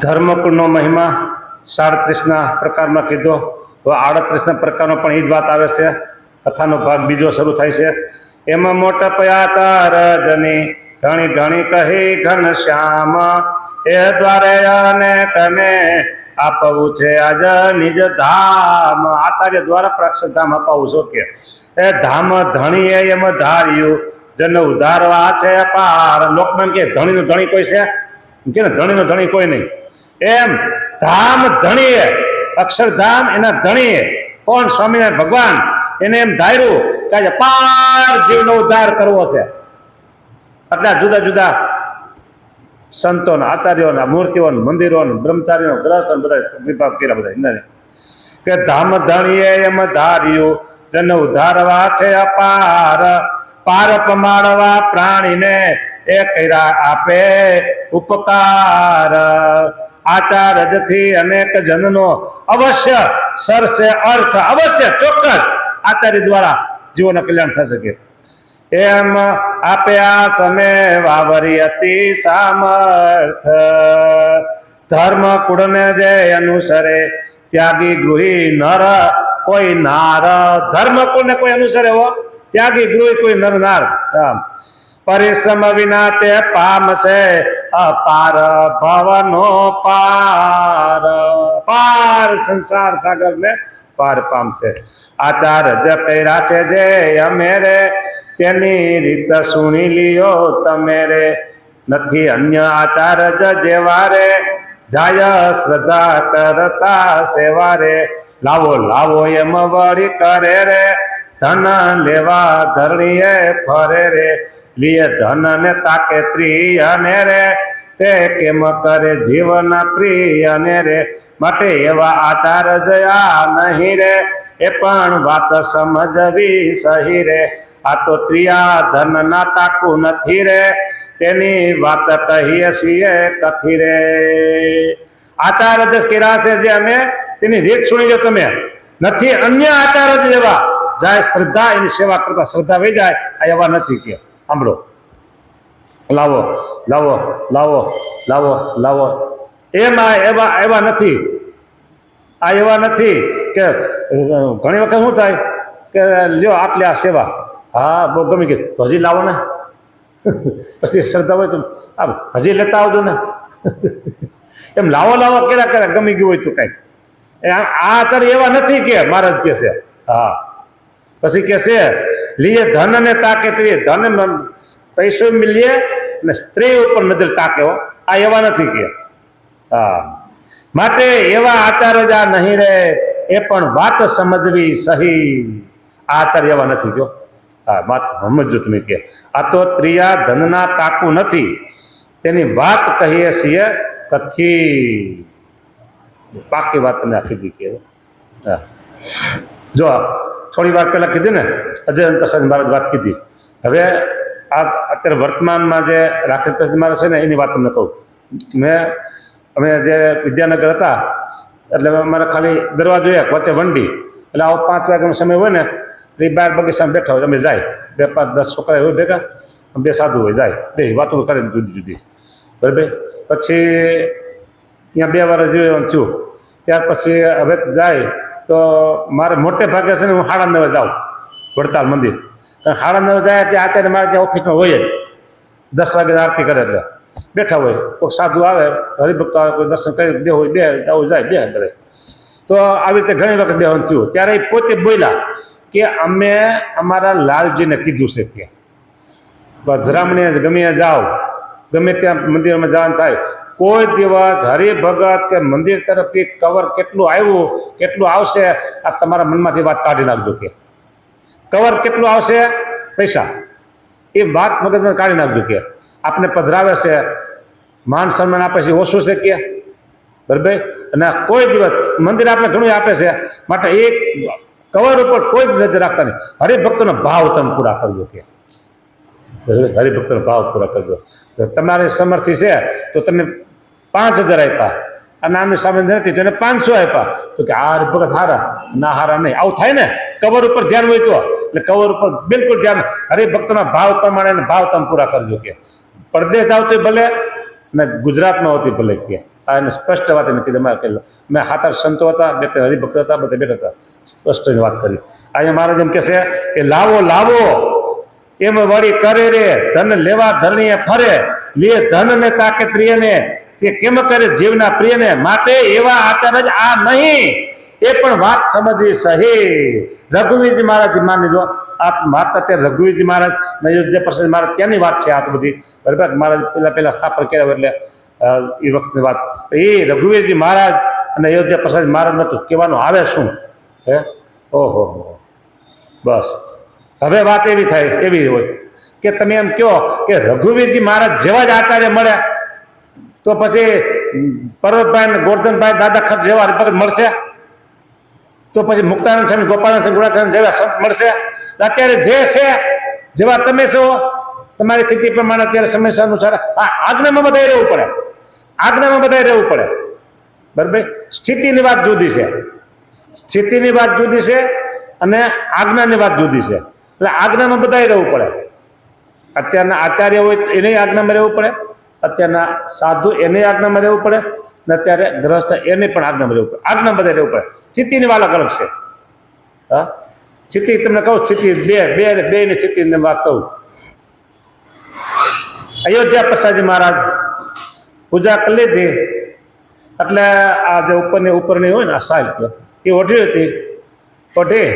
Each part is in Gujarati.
ધર્મકુળનો મહિમા 37ના પ્રકારમાં કીધો. હવે 38ના પ્રકારનો પણ એ જ વાત આવે છે. કથાનો ભાગ બીજો શરૂ થાય છે. એમાં મોટા પયાતાર જની ઘણી ઘણી કહી ઘન શ્યામ, એ દ્વારે અને કને આપવું છે આજ નિજ ધામ. આચાર્ય દ્વારા અક્ષરધામ અપાવું છો કે એ ધામ ધણીએ એમ ધાર્યું, જન ઉધારવા છે પાર. લોકમાં કે ધણીનો ધણી કોઈ છે કે ને ધણીનો ધણી કોઈ નહીં. એમ ધામ ધણીએ, અક્ષરધામ એના ધણીએ કોણ? સ્વામિનારાયણ ભગવાન. એને એમ ધાર્યું કે આજે પાર જીવનો ઉદ્ધાર કરવો છે. આટલા જુદા જુદા સંતોના, આચાર્યોના, મૂર્તિઓને, મંદિરોને, બ્રહ્મચારીઓ, ગ્રસ્ત બધા વિભાગ કર્યા બધા કે ધામ ધણીએ એમ ધાર્યું, જન ઉધારવા છે અપાર. પાર પમાડવા પ્રાણીને એ કર્યા આપે ઉપકાર. આચાર્યથી અનેક જનનો અવશ્ય સરસે અર્થ, અવશ્ય ચોક્કસ આચાર્ય દ્વારા જીવોના કલ્યાણ થઈ શકે. એમ આપે આ સમે વાવરી અતિ સામર્થ. ધર્મ કુળને જે અનુસરે ત્યાગી ગૃહી નર કોઈ નાર. ધર્મ કુળને કોઈ અનુસરે હો ત્યાગી ગૃહી કોઈ નર નાર. પરિશ્રમ વિના તે પામશે અપાર ભવનો પાર. પાર સંસાર સાગર ને પાર પામશે. આચાર્ય કર્યા છે જે અમેરે, તેની રીત સુણી લિયો તમે રે. નથી અન્ય આચાર્ય જેવા રે, જાય શ્રદ્ધા કરતા સેવા રે. લાવો લાવો એમ વળી કરે રે, ધન લેવા ધરણીએ ફરે રે. લીએ ધન ને તાકે પ્રિય ને રે, તે કેમ કરે જીવન પ્રિય ને રે. માટે એવા આચાર જયા નહીં રે, એ પણ વાત સમજવી સહી રે. આ તો ત્રિયા ધન ના તાકું નથી રે, તેની વાત કહીએ છીએ કથી રે. આચાર જ કર્યા છે જે અમે, તેની રીત સુણી લો તમે. નથી અન્ય આચાર જ એવા, જાય શ્રદ્ધા એની સેવા કરતા શ્રદ્ધા વહી જાય. આ એવા નથી કે સાંભળો, લાવો લાવો લાવો લાવો લાવો એમાં એવા એવા નથી. આ એવા નથી કે ઘણી વખત શું થાય કે લ્યો આટલે આ સેવા, હા બહુ ગમી ગઈ તો હજી લાવો ને. પછી શ્રદ્ધા હોય તો હજી લેતા આવજો ને. એમ લાવો લાવો કર્યા કર્યા ગમી ગયું હોય તો કાંઈક. આ આચાર્ય એવા નથી કે મહારાજ કે છે. હા પછી કે છે લીએ ધન ને તાકે ત્રીએ, ધન પૈસો મિલીએ ને સ્ત્રી ઉપર નજર તાકે. આ એવા નથી કે. હા માટે એવા આચાર્ય જ આ નહીં રે, એ પણ વાત સમજવી સહી. આચાર્ય એવા નથી જો. હા વાત સમજો તમે કે આ તો ત્રિયા ધનના તાકું નથી, તેની વાત કહીએ છીએ કથી. પાકી વાત તમે આખી દી કે. હા જો થોડી વાર પહેલાં કીધી ને અજયંત પ્રસાદ મહારાજ વાત કીધી. હવે આ અત્યારે વર્તમાનમાં જે રાખેલ પ્રસાદ મહારાજ છે ને એની વાત તમને કહું. અમે જે વિદ્યાનગર હતા એટલે અમારે ખાલી દરવાજો એક વચ્ચે વંડી, એટલે આવો 5 વાગ્યાનો સમય હોય ને એ બહાર બગીચામાં બેઠા હોય, અમે જાય 2-5-10 છોકરા હોય ભેગા, 2 સાધુ હોય જાય, બે વાતો કરે જુદી જુદી. બરાબર પછી અહીંયા 2 વાર જોયું થયું. ત્યાર પછી હવે જાય તો મારે મોટે ભાગે છે ને હું 9:30 જાઉં વડતાલ મંદિર. 9:30 જાય એટલે આચાર્ય મારે ત્યાં ઓફિસમાં હોય જ. 10 વાગે આરતી કરે એટલે બેઠા હોય. કોઈ સાધુ આવે, હરિભક્તો આવે, કોઈ દર્શન કરી બે હોય, બે આવું જાય બે કરે. તો આવી રીતે ઘણી વખત બેહવાનું થયું. ત્યારે એ પોતે બોલ્યા કે અમે અમારા લાલજીને કીધું છે કે ભદ્રામણીએ ગમે જાઓ, ગમે ત્યાં મંદિરમાં જવાનું થાય, કોઈ દિવસ હરિભગત કે મંદિર તરફથી કવર કેટલું આવ્યું કેટલું આવશે આ તમારા મનમાંથી વાત કાઢી નાખજો કે. કવર કેટલું આવશે પૈસા, એ વાત મગજમાં કાઢી નાખજો કે. આપને પધરાવે છે, માન સન્માન આપે છે, ઓછું છે કે. બરાબર. અને કોઈ દિવસ મંદિર આપણે ઘણું આપે છે, માટે એક કવર ઉપર કોઈ જ નજર રાખતા નહીં. હરિભક્તોનો ભાવ તમે પૂરા કરજો કે. હરિભક્તોનો ભાવ પૂરા કરજો. તમારે સમર્થી છે તો તમે 5,000 આપ્યા અને આમની સામે નથી તો એને 500 આપ્યા, તો કે આ હરિભગત હારા ના હારા નહીં, આવું થાય ને. કવર ઉપર ધ્યાન હોય તો, એટલે કવર ઉપર બિલકુલ ધ્યાન. હરિભક્તોના ભાવ પ્રમાણે ભાવ તમે પૂરા કરજો કે. પરદેશ જાવ તો ભલે, અને ગુજરાતમાં હોતી ભલે કે આ એને સ્પષ્ટ વાત એને કીધી મારે કહેલો મેં 7-8 સંતો હતા, 2 હરિભક્ત હતા, બધા બેઠા હતા, સ્પષ્ટ વાત કરી. અહીંયા મહારાજ એમ કહે છે કે લાવો લાવો એમ વળી કરે રે ધન લેવા ધરણીએ ફરે લે ધન ને તાકે પ્રિયને કે કેમ કરે જીવના પ્રિયને માટે એવા આચાર જ આ નહીં એ પણ વાત સમજવી સહી. રઘુવીરજી મહારાજ માની લો આ વાત અત્યારે રઘુવીરજી મહારાજ અયોધ્યા પ્રસાદ મહારાજ ત્યાંની વાત છે આ તો બધી બરાબર. મહારાજ પેલા સ્થાપન કર્યા એટલે એ વખતની વાત એ રઘુવીરજી મહારાજ અને અયોધ્યા પ્રસાદ મહારાજમાં તો કહેવાનું આવે શું હે ઓહો બસ. હવે વાત એવી થાય એવી હોય કે તમે એમ કહો કે રઘુવીરજી મહારાજ જેવા જ આચાર્ય મળ્યા તો પછી પર્વતભાઈ ને ગોરધનભાઈ દાદા ખર્ચ જેવા હરિભગત મળશે? તો પછી મુક્તાનંદ સ્વામી, ગોપાલનંદ સ્વામી, ગુણાતીતાનંદ જેવા સંત મળશે? અત્યારે જે છે જેવા તમે છો તમારી સ્થિતિ પ્રમાણે અત્યારે સમય અનુસાર આજ્ઞામાં બધાએ રહેવું પડે, આજ્ઞામાં બધાએ રહેવું પડે બરાબર. સ્થિતિની વાત જુદી છે, સ્થિતિની વાત જુદી છે અને આજ્ઞાની વાત જુદી છે. એટલે આજ્ઞામાં બધાએ રહેવું પડે. અત્યારના આચાર્ય હોય એને આજ્ઞામાં રહેવું પડે, અત્યારના સાધુ એને આજ્ઞામાં રહેવું પડે ને અત્યારે ગ્રહસ્થ એને પણ આજ્ઞામાં રહેવું પડે. આજ્ઞા બધા રહેવું પડે. સ્થિતિની વાત અલગ છે. હા સ્થિતિ તમને કહું સ્થિતિ બે ની સ્થિતિની વાત કહું. અયોધ્યા પ્રસાદજી મહારાજ પૂજા કરી લીધી એટલે આ જે ઉપરની હોય ને આ સાલ એ ઓઢી હતી, ઓઢી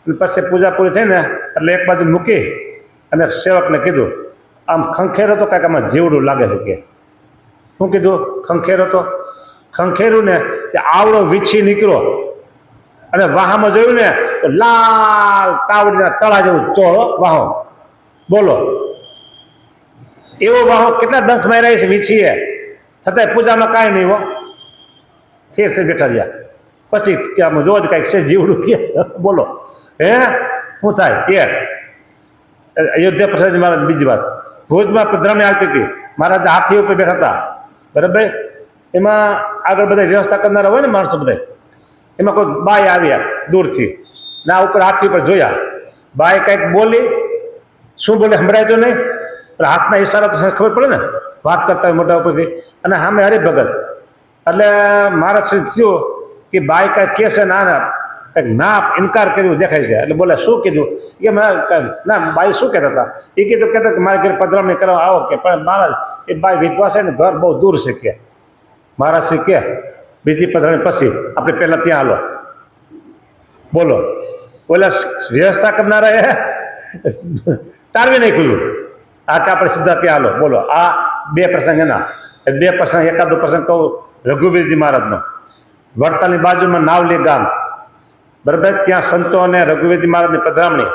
પછી પૂજા પૂરી થઈ ને એટલે એક બાજુ મૂકી અને સેવકને કીધું આમ ખંખેરો તો કાંઈક આમાં જીવડું લાગે છે કે શું કીધું ખંખેરો તો ખંખેરું ને તે આવડો વીછી નીકળ્યો અને વાહામાં જોયું ને તો લાલ તાવડીના તળા જેવું ચોળો વાહો. બોલો એવો વાહો કેટલા દંખ માર્યા છે વીછીએ છતાંય પૂજામાં કાંઈ નહીં હો, ઠેર બેઠા રહ્યા. પછી કે આમ જોવા જ કાંઈક છે જીવડું કે બોલો હે શું થાય એ અયોધ્યા પ્રસાદ મહારાજ. બીજી વાત ભુજમાં પધરામણી આવતી હતી, મહારાજ હાથી ઉપર બેઠા હતા બરાબર. એમાં આગળ બધા વ્યવસ્થા કરનારા હોય ને માણસો બધા, એમાં કોઈ બાઈ આવ્યા દૂરથી ના ઉપર હાથી ઉપર જોયા, બાઈ કંઈક બોલી, શું બોલે સંભળાય તો નહીં, હાથના ઈશારા તો ખબર પડે ને વાત કરતા હોય મોટા ઉપરથી. અને સામે હરિભગત એટલે મહારાજ થયું કે બાઈ કાંઈક કહે છે ના કંઈક ના ઇનકાર કર્યું દેખાય છે. એટલે બોલે શું કીધું કે ના બાઈ શું કહેતા હતા એ કહેતા કે મારે ઘરે પધરામણી કરવા આવો કે પણ મહારાજ એ બાઈ વિધવા છે ને ઘર બહુ દૂર છે કે મહારાજ શ્રી કે બીજી પધરામણી પછી આપણે પહેલાં ત્યાં હાલો. બોલો ઓલા વ્યવસ્થા કરનારા એ તારવી નાખ્યું આ કે આપણે સીધા ત્યાં હાલો. બોલો આ બે પ્રસંગ એના બે પ્રસંગ એકાદો પ્રસંગ કહું રઘુવીરજી મહારાજનો. વડતાલની બાજુમાં નાવલી ગામ બરાબર, ત્યાં સંતો અને રઘુવીરજી મહારાજની પધરામણી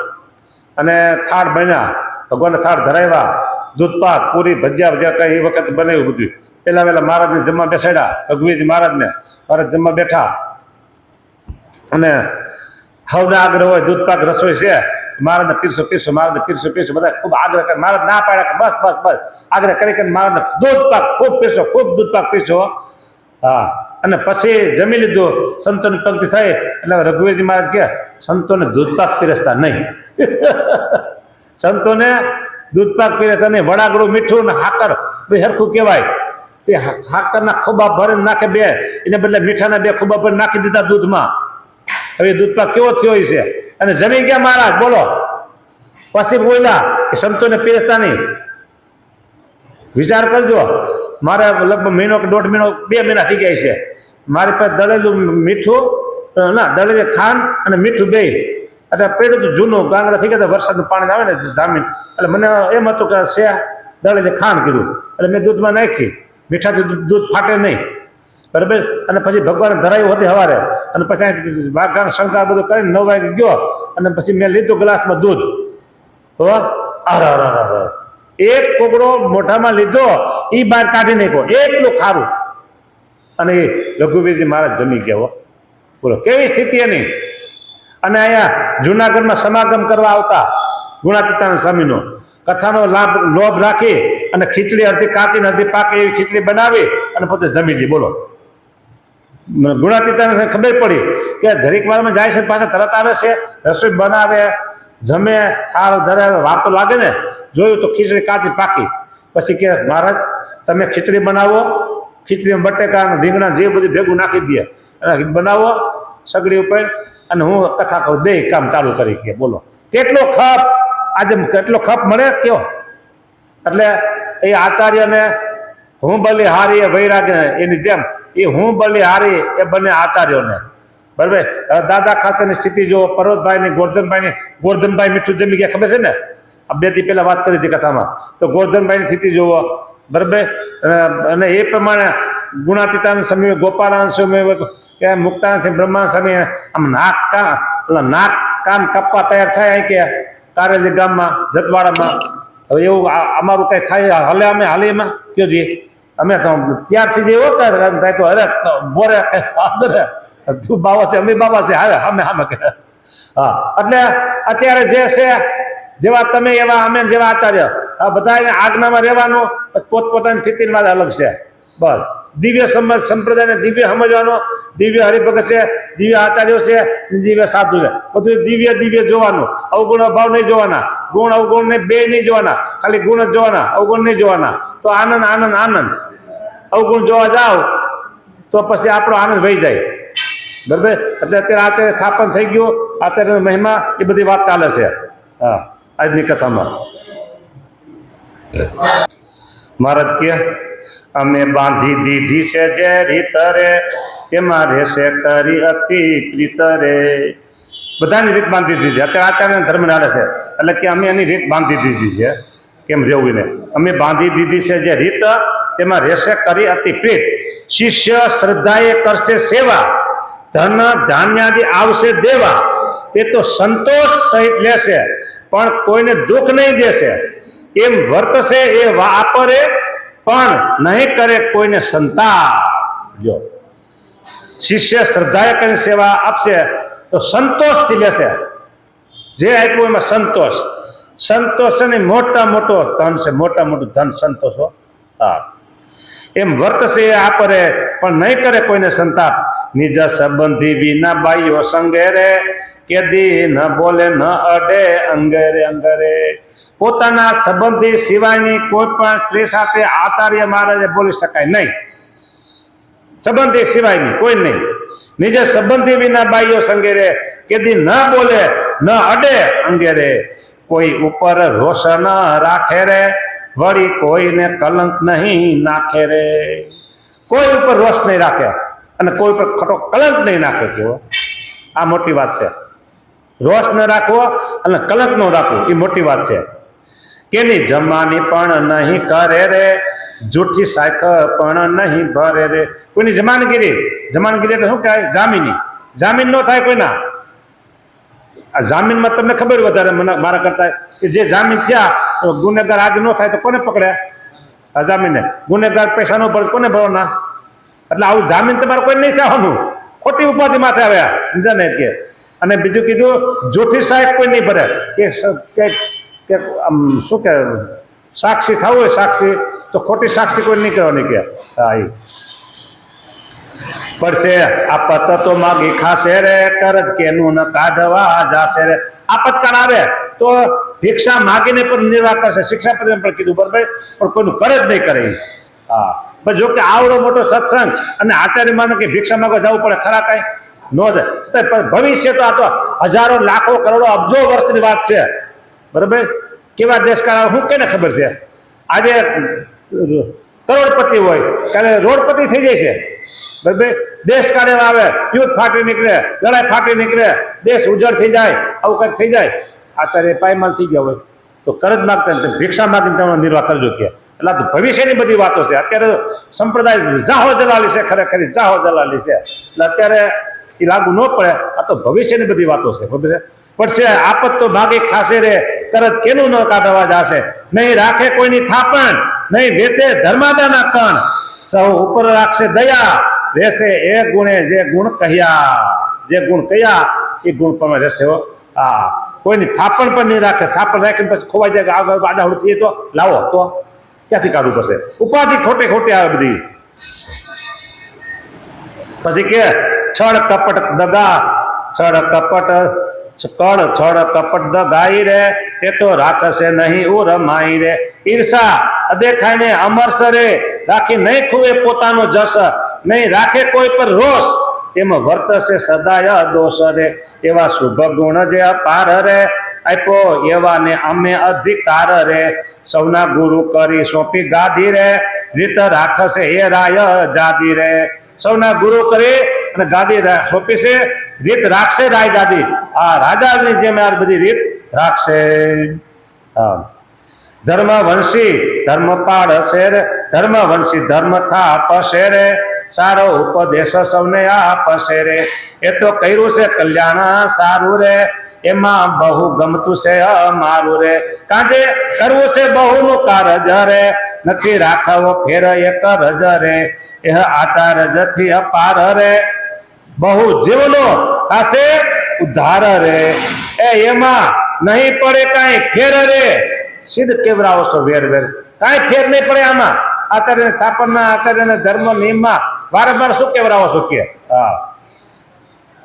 અને થાળ બન્યા, ભગવાનને થાળ ધરાવ્યા, દૂધપાક પૂરી ભજીયા ભજીયા કંઈ એ વખત બનાવ્યું બધું. પહેલાં મહારાજને જમવા બેસાડ્યા, રઘુવીરજી મહારાજને મહારાજ જમવા બેઠા અને હવના આગ્રહ હોય દૂધપાક રસોઈ છે મહારાજને પીરસો પીરસો, મહારાજને પીરસો પીરસો, બધા ખૂબ આગ્રહ કરે. મહારાજ ના પાડ્યા કે બસ બસ બસ આગ્રહ કરી કરીને મહારાજને દૂધપાક ખૂબ પીરસો, ખૂબ દૂધપાક પીરસો. હા અને પછી જમી લીધું, સંતોની પંક્તિ થઈ એટલે રઘુવીરજી મહારાજ કે સંતોને દૂધપાક પીરસતા નહીં સંતોને દૂધપાક પીરસતા નહીં. વડાગડું મીઠું ને હાકર બે હરખું કહેવાય. તે હાકરના ખોબા ભરીને નાખે બે, એને બદલે મીઠાના બે ખોબા ભરીને નાખી દીધા દૂધમાં. હવે દૂધપાક કેવો થયો છે અને જમી ગયા મહારાજ. બોલો પછી બોલ્યા કે સંતોને પીરસતા નહીં. વિચાર કરજો, મારે લગભગ મહિનો કે 1.5 મહિનો 2 મહિના થઈ ગયા છે. મારી પાસે દળેલું મીઠું ના દળેલી ખાંડ અને મીઠું બે એટલે પેલું તો જૂનું ગાંગડા થઈ ગયા, વરસાદનું પાણી આવે ને જામીન એટલે મને એમ હતું કે છે દળેલી ખાંડ કીધું એટલે મેં દૂધમાં નાખી. મીઠાથી દૂધ ફાટે નહીં બરાબર. અને પછી ભગવાન ધરાયું હતી સવારે અને પછી વાઘાણ શંકાર બધું કરીને 9 વાગે ગયો અને પછી મેં લીધું ગ્લાસમાં દૂધ. તો એક કોગળો મોઢામાં લીધો એ બહાર કાઢી નાખ્યો, એટલું ખારું. અને એ રઘુવીરજી મહારાજ જમી ગયા. બોલો કેવી સ્થિતિ એની. અને અહીંયા જુનાગઢમાં સમાગમ કરવા આવતા ગુણાતીતાનંદ સ્વામીનો કથાનો લોભ રાખી અને ખીચડી અડધી કાચી ને અડધી પાકી એવી ખીચડી બનાવી અને પોતે જમી લી. બોલો ગુણાતીતાનંદ ખબર પડી કે જરીક વારમાં જાય છે પાછા તરત આવે છે, રસોઈ બનાવે, જમે, થાળ ધરાવે, વાતો લાગે ને જોયું તો ખીચડી કાચી પાકી. પછી કે મહારાજ તમે ખીચડી બનાવો, ખીચડીમાં બટેકા રીંગણા જે બધું ભેગું નાખી દે અને બનાવો સગડી ઉપર, અને હું કથા કહું, બે કામ ચાલુ કરી કે બોલો કેટલો ખપ આજે કેટલો ખપ મળે કયો. એટલે એ આચાર્યને હું બલી હારી એ વૈરાગ એની જેમ એ હું બલી હારી એ બંને આચાર્યોને બરાબર. દાદા ખાતરની સ્થિતિ જો પર્વતભાઈની ગોરધનભાઈ મીઠું જમી ગયા ખબર છે ને, આ 2 દી પહેલા વાત કરી હતી કથામાં. તો ગોરધનભાઈની સ્થિતિ જોવો બરાબર. અને એ પ્રમાણે ગુણાતીતાન સમય, ગોપાલાન સમય કે મુક્તાન સમય, બ્રહ્મા સમય આમ નાક કાન કપ્પા તૈયાર થાય કે કારેલી ગામમાં જતવાડામાં. હવે એવું અમારું કઈ થાય હલે અમે હાલી એમાં કયો જી અમે તો ત્યારથી જે એવો થાય તો અરે બોરે તું બાબા છે અમે બાબા છે હારે અમે કે હા. એટલે અત્યારે જે છે જેવા તમે એવા અમે જેવા આચાર્ય આ બધા આજ્ઞામાં રહેવાનું, પોતપોતાની સ્થિતિમાં અલગ છે. બસ દિવ્ય સંપ્રદાયને દિવ્ય સમજવાનો, દિવ્ય હરિભગત છે, દિવ્ય આચાર્યો છે, દિવ્ય સાધુ છે, બધું દિવ્ય જોવાનું. અવગુણ અભાવ નહીં જોવાના, ગુણ અવગુણ ને બે નહીં જોવાના, ખાલી ગુણ જ જોવાના, અવગુણ નહીં જોવાના. તો આનંદ. અવગુણ જોવા જાવ તો પછી આપણો આનંદ વહી જાય બરાબર. એટલે અત્યારે આચાર્ય સ્થાપન થઈ ગયું, આચાર્ય મહિમા એ બધી વાત ચાલે છે હા આજની કથામાં. મહારાજ કે અમે બાંધી દીધી છે જે રીત રે તેમાં રહેશે કરી અતિ પ્રીત રે. બધાની રીત બાંધી દીધી. અત્યારે આચાર્ય ધર્મ નાડે છે એટલે કે અમે એની રીત બાંધી દીધી છે કેમ રહેવું ને. અમે બાંધી દીધી છે જે રીત તેમાં રહેશે કરી અતિ પ્રીત. શિષ્ય શ્રદ્ધાએ કરશે સેવા, ધન ધાન્યાદિ આવશે દેવા. તે તો સંતોષ સહિત લેશે પણ કોઈને દુઃખ નહીં દેશે. એમ વર્તશે એ વાપરે પણ નહીં કરે કોઈને સંતાપ. જો શિષ્ય શ્રદ્ધાએ કરીને સેવા આપશે તો સંતોષથી લેશે. જે આપ્યું એમાં સંતોષ છે ને મોટો ધન છે, મોટું ધન સંતોષો. હા એમ વર્તશે એ આપરે પણ નહીં કરે કોઈને સંતાપ. નિજ સંબંધી વિના બાઈઓ સંગે રે, કેદી ન બોલે ન અડે અંગરે. પોતાના સંબંધી સિવાયની કોઈ પણ સ્ત્રી સાથે આચાર્ય મહારાજે બોલી શકાય નહીં. સંબંધી સિવાયની કોઈ નહીં. નિજ સંબંધી વિના બાઈઓ સંગે રે, કેદી ન બોલે ન અડે અંગેરે. કોઈ ઉપર રોષ ન રાખે રે, વળી કોઈને કલંક નહીં નાખે રે. કોઈ ઉપર રોષ નહીં રાખે અને કોઈ ઉપર ખોટો કલંક નહીં નાખે. કેવો આ મોટી વાત છે. રોષ ન રાખવો અને કલંક ન રાખવું એ મોટી વાત છે. કેની જમાની પણ નહીં કરે રે, જૂઠી સાખ પણ નહીં ભરે રે. કોઈની જમાનગીરી એટલે શું કહેવાય? જામીન ન થાય કોઈના. આ જામીનમાં તમને ખબર વધારે મારા કરતા કે જે જામીન થયા ગુનેગાર આગે ન થાય તો કોને પકડે? આ જામીને ગુનેગાર પૈસા ન ભરે કોને ભરવાના? એટલે આવું જામીન તમારે કોઈ નહીં થવાનું. ખોટી ઉપાધિ માથે આવ્યા સમજાને કે. અને બીજું કીધું જૂઠી સાહેબ કોઈ નહીં ભરે કે આમ શું કે સાક્ષી થવું હોય સાક્ષી તો ખોટી સાક્ષી કોઈ નહીં કરવાની કે હા એ પડશે. આપત તો માગી ખાશે રે, કરજ કેનું ન કાઢવા જાશે રે. આપતકાળ આવે તો ભિક્ષા માગીને પણ નિર્વાહ કરશે. શિક્ષા પણ કીધું બરાબર, પણ કોઈનું કરે જ નહીં કરે. હા પણ જો કે આવડો મોટો સત્સંગ અને આચાર્ય માનો કે ભિક્ષા માંગવા જવું પડે ખરા કાંઈ નો જાય. ભવિષ્ય તો આ તો હજારો લાખો કરોડો અબજો વર્ષની વાત છે બરાબર. કેવા દેશકાળ હું કેને ખબર છે? આજે કરોડપતિ હોય ત્યારે રોડપતિ થઈ જાય છે બરાબર. દેશ કાળે આવે, યુદ્ધ ફાટી નીકળે, લડાઈ ફાટી નીકળે, દેશ ઉજળ થઈ જાય, આવું કંઈક થઈ જાય. આચાર્ય પાયમાલ થઈ ગયા હોય તો કરજ માગતા ભિક્ષા માગીને તમે નિર્વાહ કરજો કે. એટલે ભવિષ્યની બધી વાતો છે. અત્યારે સંપ્રદાય જાહો જલાલી છે, ખરેખર જાહો જલાલી છે. એટલે અત્યારે એ લાગુ ન પડે. આ તો ભવિષ્યની બધી વાતો છે ખબર છે. પડશે આપત તો ભાગે ખાશે રે, કરજ કેનું ન કાઢવા જાશે. નહીં રાખે કોઈની થાપણ, નહીં વેતે ધર્માદાના કણ. સૌ ઉપર રાખશે દયા, રહેશે એ ગુણે જે ગુણ કહ્યા એ ગુણ પણ રહેશે. હા કોઈની થાપણ પણ નહીં રાખે. થાપણ રાખીને પછી ખોવાઈ જાય આગળ આડાહડ થઈએ તો લાવો તો ક્યાંથી કાઢવું પડશે? ઉપાધિ ખોટી આવે બધી. પછી કે છળ કપટ દગા, છળ કપટ કળ છળ કપટ ગાઈ રે તે તો રાખશે નહીં ઉરમાઈ રે ઈર્ષા અદેખાઈને અમરસ રે રાખી નહીં ખુએ પોતાનો જસ નહીં રાખે કોઈ પર રોષ તેમાં વર્તશે સદાય દોષ રે એવા શુભ ગુણ જે અપાર રે આપ્યો એવાને અમે અધિકાર રે સૌના ગુરુ કરી સોંપી ગાદી રે રીત રાખશે એ રાય જાદી રે સૌના ગુરુ કરી અને ગાદી સોંપી છે રીત રાખશે રાય ગાદી આ રાજાની જેમ આ બધી રીત રાખશે હા ધર્મવંશી ધર્મ પાળશે રે ધર્મવંશી ધર્મ થાપશે રે સારો ઉપદેશ સૌને આપશે રે એ તો કર્યું છે કલ્યાણ સારું રે એમાં બહુ ગમતું છે અમારું રે કાંજે કરવું છે બહુનું કારજ રે નથી રાખવો ફેર એક રજ રે એ આચાર જથી અપાર રે બહુ જીવનો થશે ઉદ્ધાર રે એ એમાં નહીં પડે કાંઈ ફેર રે સિદ્ધ કેવરાવો છો વેર વેર કાંઈ ફેર નહીં પડે આમાં આચાર્ય સ્થાપનના આચાર્ય ધર્મ નિયમમાં વારંવાર શું કેવરાવો છો કે હા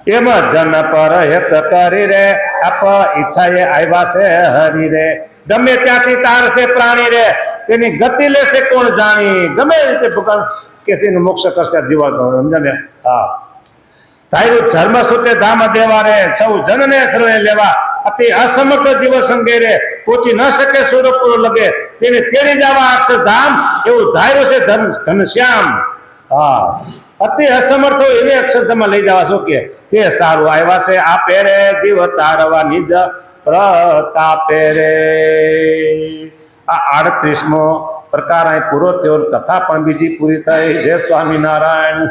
એમાં જન પર હેત કરી રે આપ ઈચ્છાએ આવ્યા છે હરી રે ગમે ત્યાંથી તારશે પ્રાણી રે તેની ગતિ લેશે કોણ જાણી ગમે રીતે ભગવાન કે તેનું મોક્ષ કરશે જીવાતો સમજાને હા તારું ધર્મ સુતે ધામ દેવા રે સૌ જનને સર્વે લેવા અતિ અસમર્થ જીવ સંગે રે પહોંચી ન શકે સુરપુર લગે તેને તેડી જવા અક્ષર ધામ એવું ધાર્યું છે ઘનશ્યામ હા અતિ અસમર્થ હોય એને અક્ષરધામમાં લઈ જવા શું કે તે સારું આવ્યા છે આપે રે જીવ તારવા નિજ પ્રતાપે રે આ 38મો પ્રકાર અહીં પૂરો થયો કથા પણ બીજી પૂરી થઈ જય સ્વામિનારાયણ